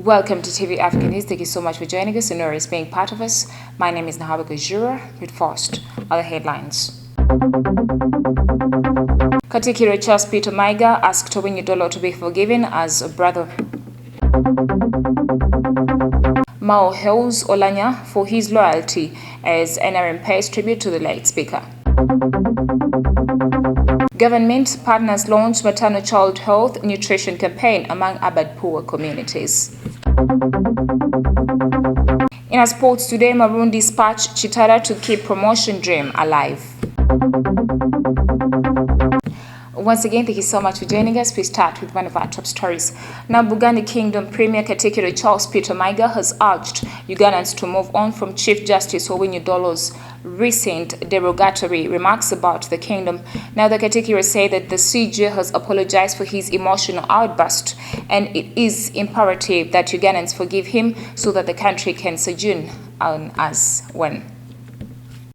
Welcome to TV African News. Thank you so much for joining us and always being part of us. My name is Nahabe Gajura. With first other headlines. Katikiro Charles Peter Maiga asked Owiny Dollo to be forgiven as a brother. Mao hails Oulanyah for his loyalty as NRM pays tribute to the late speaker. Government partners launch maternal-child health nutrition campaign among urban poor communities. In our sports today, Maroon dispatch Chitara to keep promotion dream alive. Once again, thank you so much for joining us. We start with one of our top stories. Now, Buganda Kingdom Premier Katikiro Charles Peter Maiga has urged Ugandans to move on from Chief Justice Owiny Dollo's recent derogatory remarks about the kingdom. Now, the Katikiro said that the CJ has apologized for his emotional outburst, and it is imperative that Ugandans forgive him so that the country can sojourn on as one.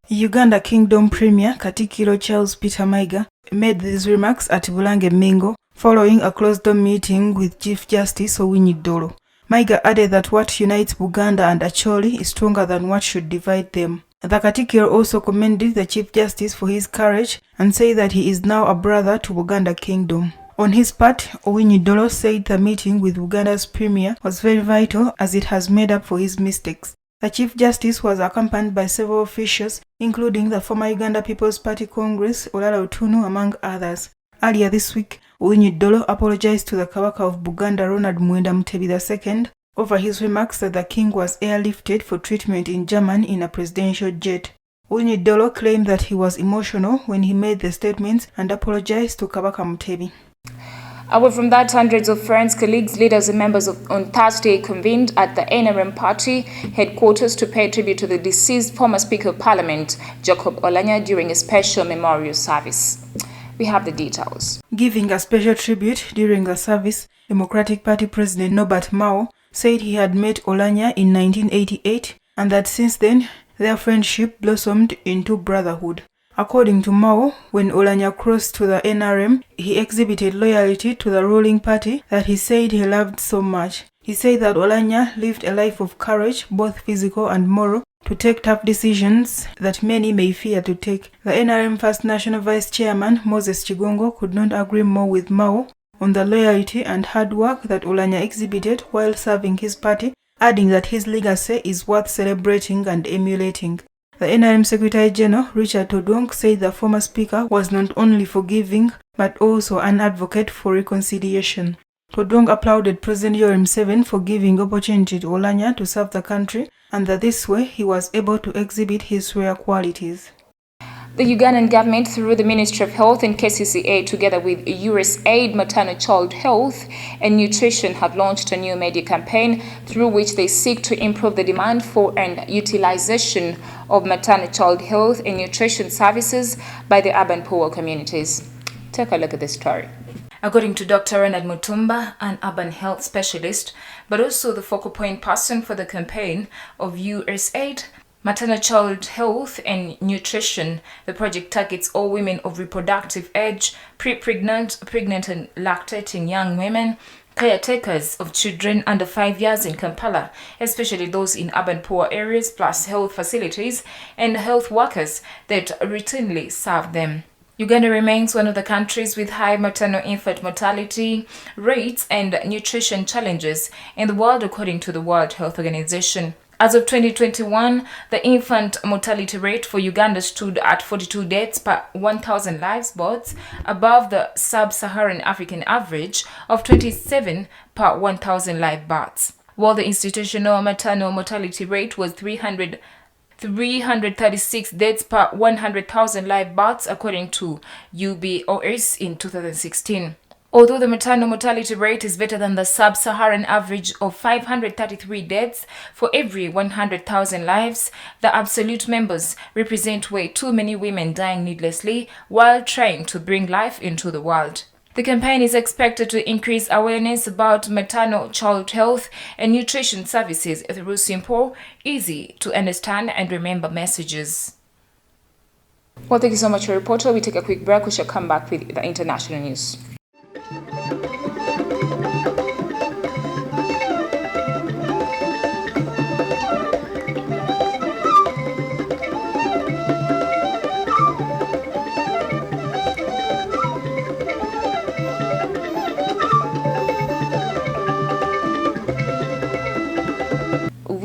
Uganda Kingdom Premier Katikiro Charles Peter Maiga made these remarks at Bulange Mingo following a closed-door meeting with Chief Justice Owiny Dollo. Maiga added that what unites Buganda and Acholi is stronger than what should divide them. The Katikiro also commended the Chief Justice for his courage and said that he is now a brother to Buganda Kingdom. On his part, Owiny Dollo said the meeting with Uganda's Premier was very vital as it has made up for his mistakes. The Chief Justice was accompanied by several officials, including the former Uganda People's Party Congress, Olala Otunu, among others. Earlier this week, Owiny Dollo apologized to the Kabaka of Buganda, Ronald Muwenda Mutebi II, over his remarks that the king was airlifted for treatment in Germany in a presidential jet. Owiny Dollo claimed that he was emotional when he made the statements and apologized to Kabaka Mutebi. Away from that, hundreds of friends, colleagues, leaders and members on Thursday convened at the NRM party headquarters to pay tribute to the deceased former Speaker of Parliament, Jacob Oulanyah, during a special memorial service. We have the details. Giving a special tribute during the service, Democratic Party President Norbert Mao said he had met Oulanyah in 1988 and that since then, their friendship blossomed into brotherhood. According to Mao, when Oulanyah crossed to the NRM, he exhibited loyalty to the ruling party that he said he loved so much. He said that Oulanyah lived a life of courage, both physical and moral, to take tough decisions that many may fear to take. The NRM First National Vice Chairman, Moses Chigongo, could not agree more with Mao on the loyalty and hard work that Oulanyah exhibited while serving his party, adding that his legacy is worth celebrating and emulating. The NRM Secretary General, Richard Odong, said the former speaker was not only forgiving but also an advocate for reconciliation. Odong applauded President Yoweri Museveni for giving opportunity to Oulanyah to serve the country and that this way he was able to exhibit his rare qualities. The Ugandan government, through the Ministry of Health and KCCA, together with USAID Maternal-Child Health and Nutrition, have launched a new media campaign through which they seek to improve the demand for and utilization of maternal-child health and nutrition services by the urban poor communities. Take a look at this story. According to Dr. Renard Mutumba, an urban health specialist, but also the focal point person for the campaign of USAID, Maternal-Child Health and Nutrition, the project targets all women of reproductive age, pregnant and lactating young women, caretakers of children under 5 years in Kampala, especially those in urban poor areas, plus health facilities and health workers that routinely serve them. Uganda remains one of the countries with high maternal infant mortality rates and nutrition challenges in the world, according to the World Health Organization. As of 2021, the infant mortality rate for Uganda stood at 42 deaths per 1,000 live births, above the sub-Saharan African average of 27 per 1,000 live births, while the institutional maternal mortality rate was 336 deaths per 100,000 live births, according to UBOS in 2016. Although the maternal mortality rate is better than the sub-Saharan average of 533 deaths for every 100,000 lives, the absolute numbers represent way too many women dying needlessly while trying to bring life into the world. The campaign is expected to increase awareness about maternal child health and nutrition services through simple, easy to understand and remember messages. Well, thank you so much, reporter. We take a quick break. We shall come back with the international news.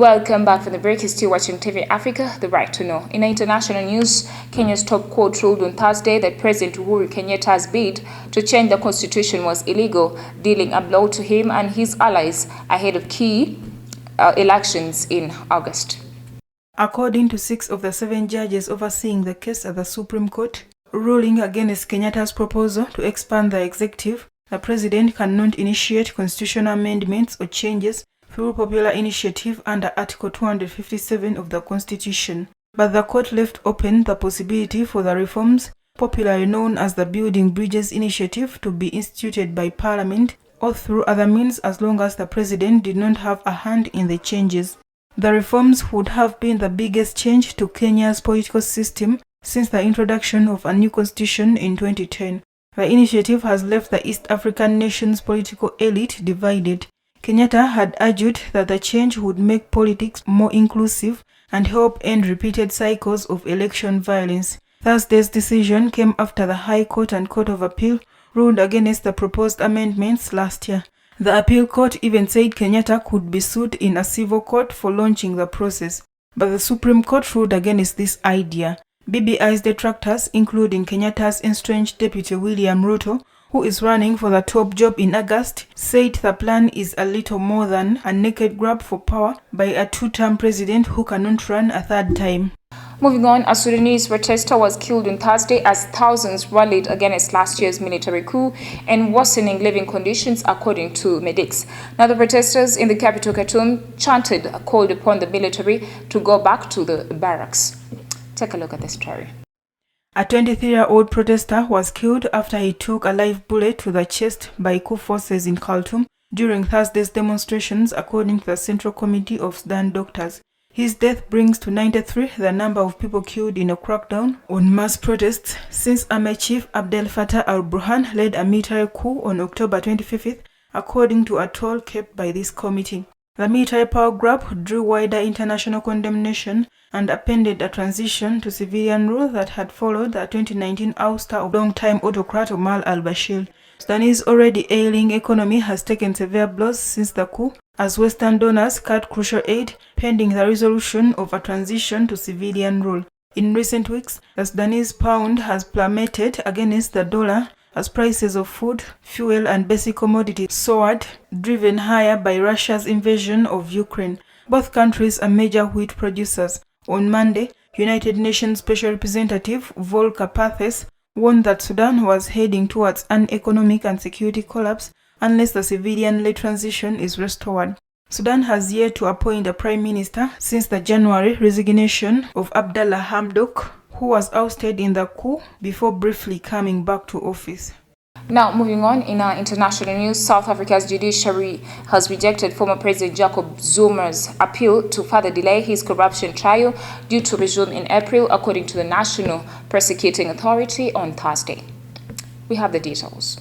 Welcome back from the break. You're still watching TV Africa, The Right to Know. In international news, Kenya's top court ruled on Thursday that President Uhuru Kenyatta's bid to change the constitution was illegal, dealing a blow to him and his allies ahead of key elections in August. According to 6 of the 7 judges overseeing the case at the Supreme Court, ruling against Kenyatta's proposal to expand the executive, the president cannot initiate constitutional amendments or changes through popular initiative under Article 257 of the Constitution. But the court left open the possibility for the reforms, popularly known as the Building Bridges Initiative, to be instituted by Parliament or through other means as long as the president did not have a hand in the changes. The reforms would have been the biggest change to Kenya's political system since the introduction of a new constitution in 2010. The initiative has left the East African nation's political elite divided. Kenyatta had argued that the change would make politics more inclusive and help end repeated cycles of election violence. Thursday's decision came after the High Court and Court of Appeal ruled against the proposed amendments last year. The appeal court even said Kenyatta could be sued in a civil court for launching the process, but the Supreme Court ruled against this idea. BBI's detractors, including Kenyatta's estranged deputy William Ruto, who is running for the top job in August, said the plan is a little more than a naked grab for power by a two-term president who cannot run a third time. Moving on, a Sudanese protester was killed on Thursday as thousands rallied against last year's military coup and worsening living conditions, according to medics. Now, the protesters in the capital Khartoum called upon the military to go back to the barracks. Take a look at this story. A 23-year-old protester was killed after he took a live bullet to the chest by coup forces in Khartoum during Thursday's demonstrations, according to the Central Committee of Sudan Doctors. His death brings to 93 the number of people killed in a crackdown on mass protests since Army Chief Abdel Fattah al-Burhan led a military coup on October 25th, according to a toll kept by this committee. The military power grab drew wider international condemnation and appended a transition to civilian rule that had followed the 2019 ouster of long-time autocrat Omar al-Bashir. Sudan's already ailing economy has taken severe blows since the coup, as Western donors cut crucial aid pending the resolution of a transition to civilian rule. In recent weeks, the Sudanese pound has plummeted against the dollar as prices of food, fuel and basic commodities soared, driven higher by Russia's invasion of Ukraine. Both countries are major wheat producers. On Monday, United Nations Special Representative Volker Perthes warned that Sudan was heading towards an economic and security collapse unless the civilian-led transition is restored. Sudan has yet to appoint a prime minister since the January resignation of Abdallah Hamdok, who was ousted in the coup before briefly coming back to office. Now, moving on, in our international news, South Africa's judiciary has rejected former President Jacob Zuma's appeal to further delay his corruption trial due to resume in April, according to the National Prosecuting Authority on Thursday. We have the details.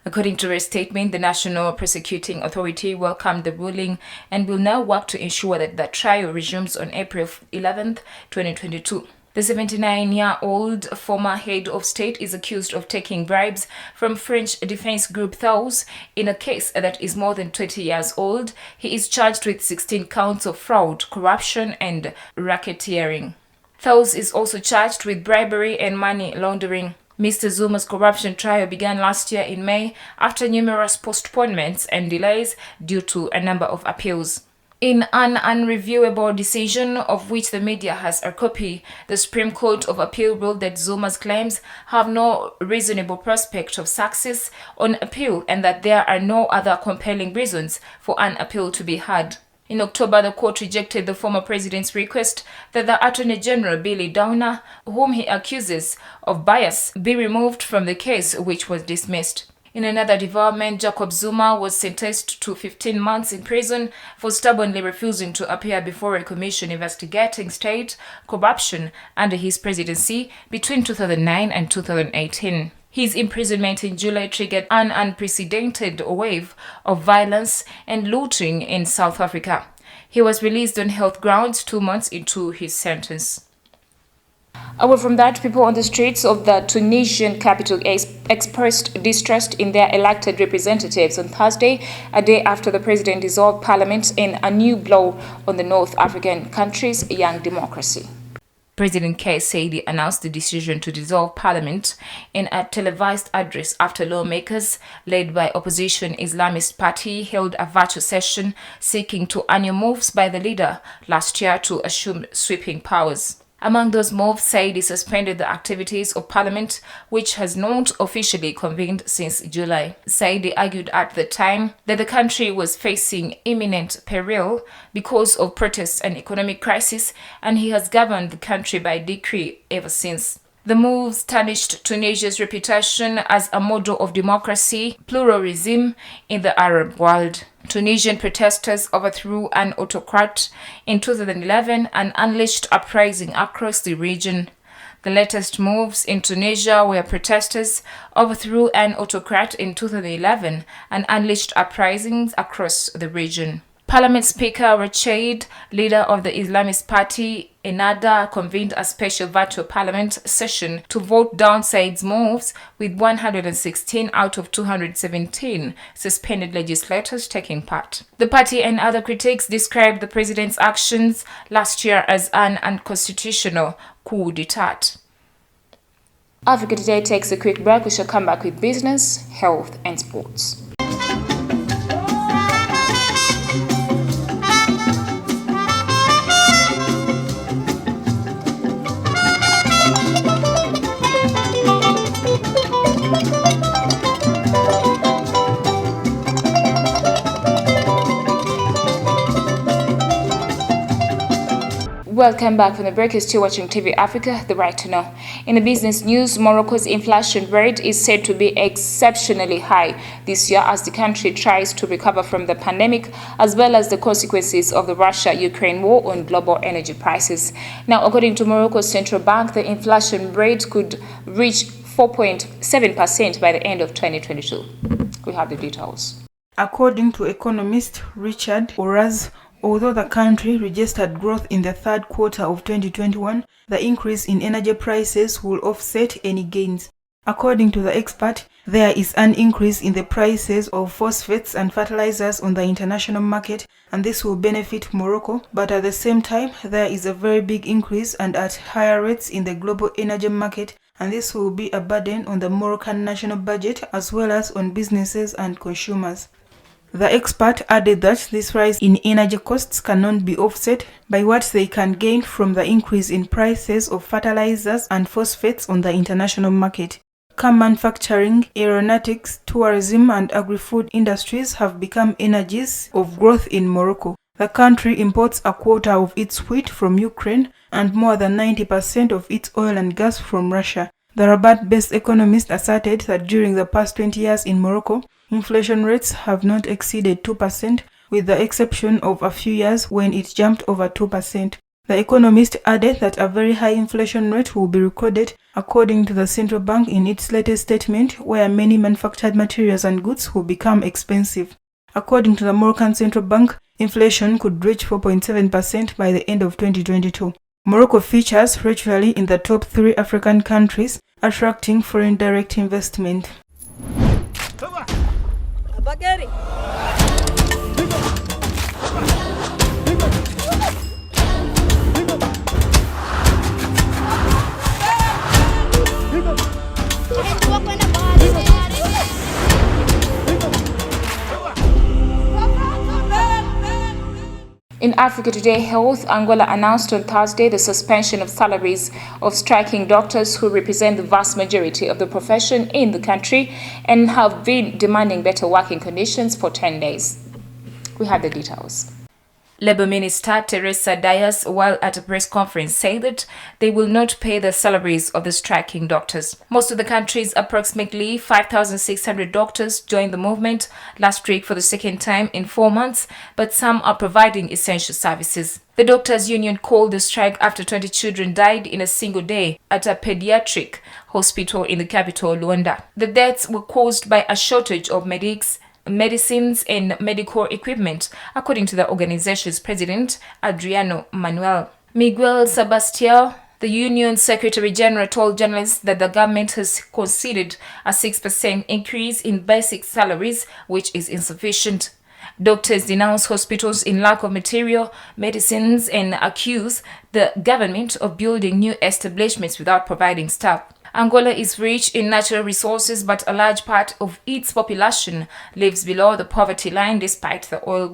According to a statement, the National Prosecuting Authority welcomed the ruling and will now work to ensure that the trial resumes on April 11, 2022. The 79-year-old former head of state is accused of taking bribes from French defense group Thales in a case that is more than 20 years old. He is charged with 16 counts of fraud, corruption, and racketeering. Thales is also charged with bribery and money laundering. Mr. Zuma's corruption trial began last year in May after numerous postponements and delays due to a number of appeals. In an unreviewable decision, of which the media has a copy, the Supreme Court of Appeal ruled that Zuma's claims have no reasonable prospect of success on appeal and that there are no other compelling reasons for an appeal to be heard. In October, the court rejected the former president's request that the Attorney General Billy Downer, whom he accuses of bias, be removed from the case, which was dismissed. In another development, Jacob Zuma was sentenced to 15 months in prison for stubbornly refusing to appear before a commission investigating state corruption under his presidency between 2009 and 2018. His imprisonment in July triggered an unprecedented wave of violence and looting in South Africa. He was released on health grounds 2 months into his sentence. Away from that, people on the streets of the Tunisian capital expressed distrust in their elected representatives on Thursday, a day after the president dissolved parliament in a new blow on the North African country's young democracy. President Kais Saied announced the decision to dissolve parliament in a televised address after lawmakers led by opposition Islamist party held a virtual session seeking to annul moves by the leader last year to assume sweeping powers. Among those moves, Saied suspended the activities of parliament, which has not officially convened since July. Saied argued at the time that the country was facing imminent peril because of protests and economic crisis, and he has governed the country by decree ever since. The moves tarnished Tunisia's reputation as a model of democracy, pluralism in the Arab world. Tunisian protesters overthrew an autocrat in 2011 and unleashed uprising across the region. The latest moves in Tunisia, where protesters overthrew an autocrat in 2011 and unleashed uprisings across the region. Parliament Speaker Rachaid, leader of the Islamist party Ennahda, convened a special virtual parliament session to vote down Said's moves, with 116 out of 217 suspended legislators taking part. The party and other critics described the president's actions last year as an unconstitutional coup d'etat. Africa Today takes a quick break. We shall come back with business, health, and sports. Welcome back from the break. You're still watching TV Africa, the right to know. In the business news, Morocco's inflation rate is said to be exceptionally high this year as the country tries to recover from the pandemic, as well as the consequences of the Russia-Ukraine war on global energy prices. Now, according to Morocco's central bank, the inflation rate could reach 4.7% by the end of 2022. We have the details. According to economist Richard Oraz, although the country registered growth in the third quarter of 2021, the increase in energy prices will offset any gains. According to the expert, there is an increase in the prices of phosphates and fertilizers on the international market, and this will benefit Morocco, but at the same time, there is a very big increase and at higher rates in the global energy market, and this will be a burden on the Moroccan national budget as well as on businesses and consumers. The expert added that this rise in energy costs cannot be offset by what they can gain from the increase in prices of fertilizers and phosphates on the international market. Car manufacturing, aeronautics, tourism, and agri-food industries have become energies of growth in Morocco. The country imports a quarter of its wheat from Ukraine and more than 90% of its oil and gas from Russia. The Rabat-based economist asserted that during the past 20 years in Morocco, inflation rates have not exceeded 2%, with the exception of a few years when it jumped over 2%. The economist added that a very high inflation rate will be recorded, according to the central bank in its latest statement, where many manufactured materials and goods will become expensive. According to the Moroccan Central Bank, inflation could reach 4.7% by the end of 2022. Morocco features regularly in the top 3 African countries, attracting foreign direct investment. In Africa Today Health, Angola announced on Thursday the suspension of salaries of striking doctors who represent the vast majority of the profession in the country and have been demanding better working conditions for 10 days. We have the details. Labour Minister Teresa Dias, while at a press conference, said that they will not pay the salaries of the striking doctors. Most of the country's approximately 5,600 doctors joined the movement last week for the second time in 4 months, but some are providing essential services. The doctors' union called the strike after 20 children died in a single day at a pediatric hospital in the capital, Luanda. The deaths were caused by a shortage of medicines and medical equipment, according to the organization's president, Adriano Manuel. Miguel Sebastião, The Union Secretary General told journalists that the government has considered a 6% increase in basic salaries, which is insufficient. Doctors denounce hospitals in lack of material, medicines, and accuse the government of building new establishments without providing staff. Angola is rich in natural resources, but a large part of its population lives below the poverty line despite the oil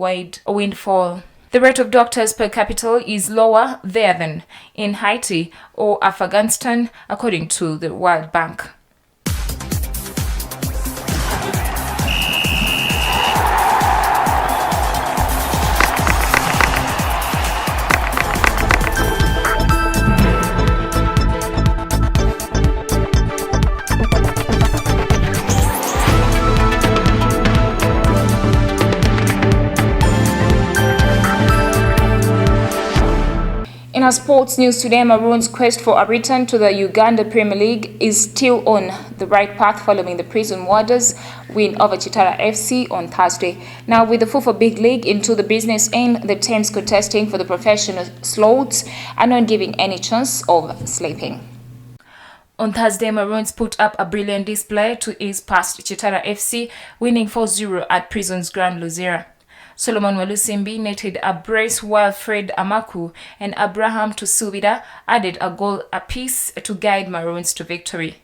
windfall. The rate of doctors per capita is lower there than in Haiti or Afghanistan, according to the World Bank. In our sports news today, Maroons' quest for a return to the Uganda Premier League is still on the right path following the Prison Warders win over Chitara FC on Thursday. Now, with the FUFA Big League into the business end, the teams contesting for the professional slots are not giving any chance of sleeping. On Thursday, Maroons put up a brilliant display to ease past Chitara FC, winning 4-0 at Prison's Grand Luzera. Solomon Walusimbi netted a brace while Fred Amaku and Abraham Tusubida added a goal apiece to guide Maroons to victory.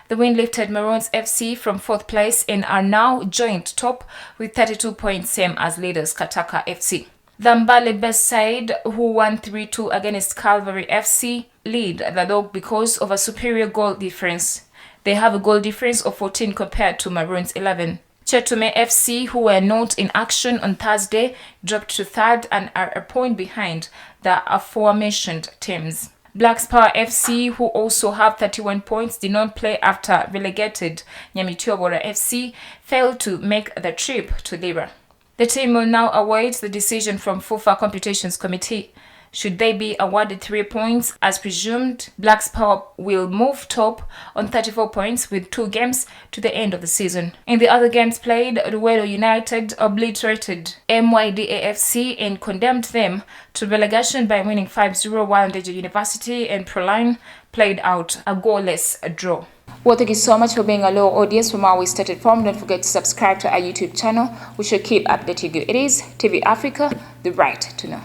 The win lifted Maroons FC from 4th place and are now joint top with 32 points, same as leaders Kataka FC. The Mbale best side, who won 3-2 against Calvary FC, lead the dog because of a superior goal difference. They have a goal difference of 14 compared to Maroons 11. Chetume FC, who were not in action on Thursday, dropped to 3rd and are a point behind the aforementioned teams. Blacks Power FC, who also have 31 points, did not play after relegated Nyamitiobora FC failed to make the trip to Lira. The team will now await the decision from FUFA Competitions Committee. Should they be awarded 3 points, as presumed, Blacks Power will move top on 34 points with 2 games to the end of the season. In the other games played, Luweero United obliterated MYDAFC and condemned them to relegation by winning 5-0, while Ndeje University and Proline played out a goalless draw. Well, thank you so much for being a loyal audience from where we started from. Don't forget to subscribe to our YouTube channel. We shall keep updating you. It is TV Africa, the right to know.